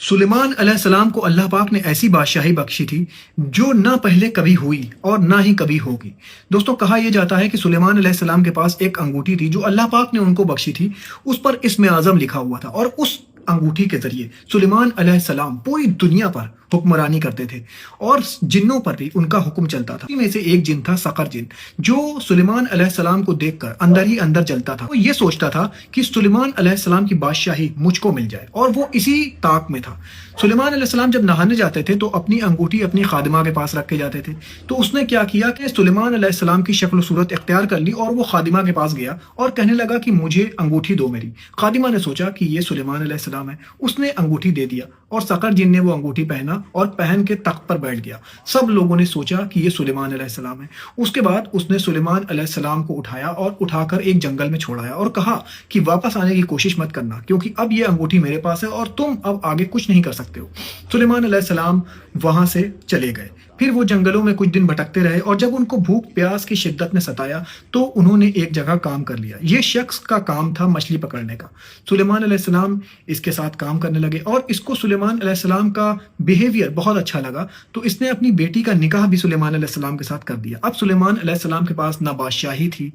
सुलेमान अलैहिस्सलाम को अल्लाह पाक ने ऐसी बादशाही बख्शी थी जो ना पहले कभी हुई और ना ही कभी होगी। दोस्तों, कहा यह जाता है कि सुलेमान अलैहिस्सलाम के पास एक अंगूठी थी जो अल्लाह पाक ने उनको बख्शी थी। उस पर इस्म आज़म लिखा हुआ था और उस अंगूठी के जरिए सुलेमान अलैहिस्सलाम पूरी दुनिया पर हुक्मरानी करते थे और जिन्नों पर भी उनका हुक्म चलता था। में से एक जिन था सकर जिन, जो सुलेमान अलैहिस्सलाम को देखकर अंदर ही अंदर जलता था। वो ये सोचता था कि सुलेमान अलैहिस्सलाम की बादशाही मुझको मिल जाए और वो इसी ताक में था। सुलेमान अलैहिस्सलाम जब नहाने जाते थे तो अपनी अंगूठी अपनी खादिमा के पास रख के जाते थे। तो उसने क्या किया कि सुलेमान अलैहिस्सलाम की शक्ल सूरत इख्तियार कर ली और वो खादिमा के पास गया और कहने लगा कि मुझे अंगूठी दो मेरी। खादिमा ने सोचा कि ये सुलेमान अलैहिस्सलाम है, उसने अंगूठी दे दिया और सकर जिन ने वो अंगूठी पहना और पहन के तख्त पर बैठ गया। सब लोगों ने सोचा कि ये सुलेमान अलैहिस्सलाम है। उसके बाद उसने सुलेमान अलैहिस्सलाम को उठाया और उठाकर एक जंगल में छोड़ाया और कहा कि वापस आने की कोशिश मत करना, क्योंकि अब ये अंगूठी मेरे पास है और तुम अब आगे कुछ नहीं कर सकते हो। सुलेमान अलैहिस्सलाम वहां से चले गए। फिर वो जंगलों में कुछ दिन भटकते रहे और जब उनको भूख प्यास की शिद्दत ने सताया तो उन्होंने एक जगह काम कर लिया। ये शख्स का काम था मछली पकड़ने का। सुलेमान अलैहिस्सलाम इसके साथ काम करने लगे और इसको सुलेमान अलैहिस्सलाम का बिहेवियर बहुत अच्छा लगा, तो इसने अपनी बेटी का निकाह भी सुलेमान अलैहिस्सलाम के साथ कर दिया। अब सुलेमान अलैहिस्सलाम के पास ना बादशाही थी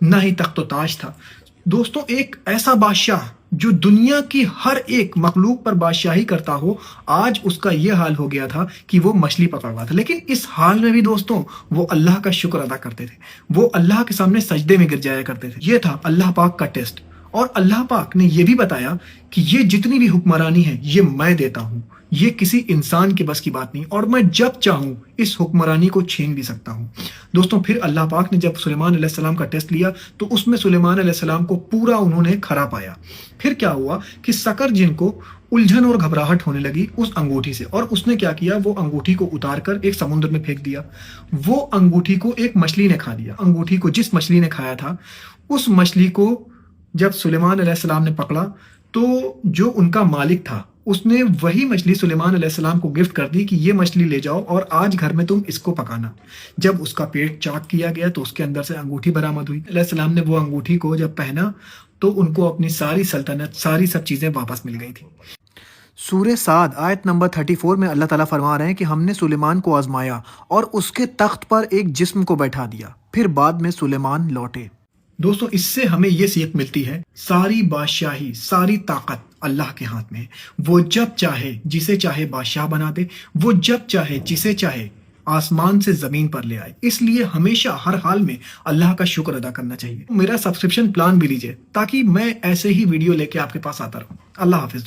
ना ही तख्त ताज था। दोस्तों, एक ऐसा बादशाह जो दुनिया की हर एक मखलूक पर बादशाही करता हो, आज उसका यह हाल हो गया था कि वो मछली पकड़ रहा था। लेकिन इस हाल में भी दोस्तों वो अल्लाह का शुक्र अदा करते थे, वो अल्लाह के सामने सजदे में गिर जाया करते थे। ये था अल्लाह पाक का टेस्ट और अल्लाह पाक ने यह भी बताया कि ये जितनी भी हुक्मरानी है ये मैं देता हूँ, ये किसी इंसान के बस की बात नहीं और मैं जब चाहूँ इस हुक्मरानी को छीन भी सकता हूँ। दोस्तों, फिर अल्लाह पाक ने जब सुलेमान अलैहिस्सलाम का टेस्ट लिया तो उसमें सुलेमान अलैहिस्सलाम को पूरा उन्होंने खरा पाया। फिर क्या हुआ कि सकर जिन को उलझन और घबराहट होने लगी उस अंगूठी से और उसने क्या किया, वो अंगूठी को उतार कर एक समुद्र में फेंक दिया। वो अंगूठी को एक मछली ने खा लिया। अंगूठी को जिस मछली ने खाया था उस मछली को जब सुलेमान अलैहिस्सलाम ने पकड़ा तो जो उनका मालिक था उसने वही मछली सुलेमान अलैहिस्सलाम को गिफ्ट कर दी कि ये मछली ले जाओ और आज घर में तुम इसको पकाना। जब उसका पेट चाक किया गया तो उसके अंदर से अंगूठी बरामद हुई। अलैहिस्सलाम ने वो अंगूठी को जब पहना तो उनको अपनी सारी सल्तनत, सारी सब चीजें वापस मिल गई थी। सूरह साद आयत नंबर 34 में अल्लाह ताला फरमा रहे हैं कि हमने सुलेमान को आजमाया और उसके तख्त पर एक जिस्म को बैठा दिया, फिर बाद में सुलेमान लौटे। दोस्तों, इससे हमें ये सीख मिलती है, सारी बादशाही, सारी ताकत अल्लाह के हाथ में है। वो जब चाहे जिसे चाहे बादशाह बना दे, वो जब चाहे जिसे चाहे आसमान से जमीन पर ले आए। इसलिए हमेशा हर हाल में अल्लाह का शुक्र अदा करना चाहिए। मेरा सब्सक्रिप्शन प्लान भी लीजिए ताकि मैं ऐसे ही वीडियो लेके आपके पास आता रहूं। अल्लाह हाफिज।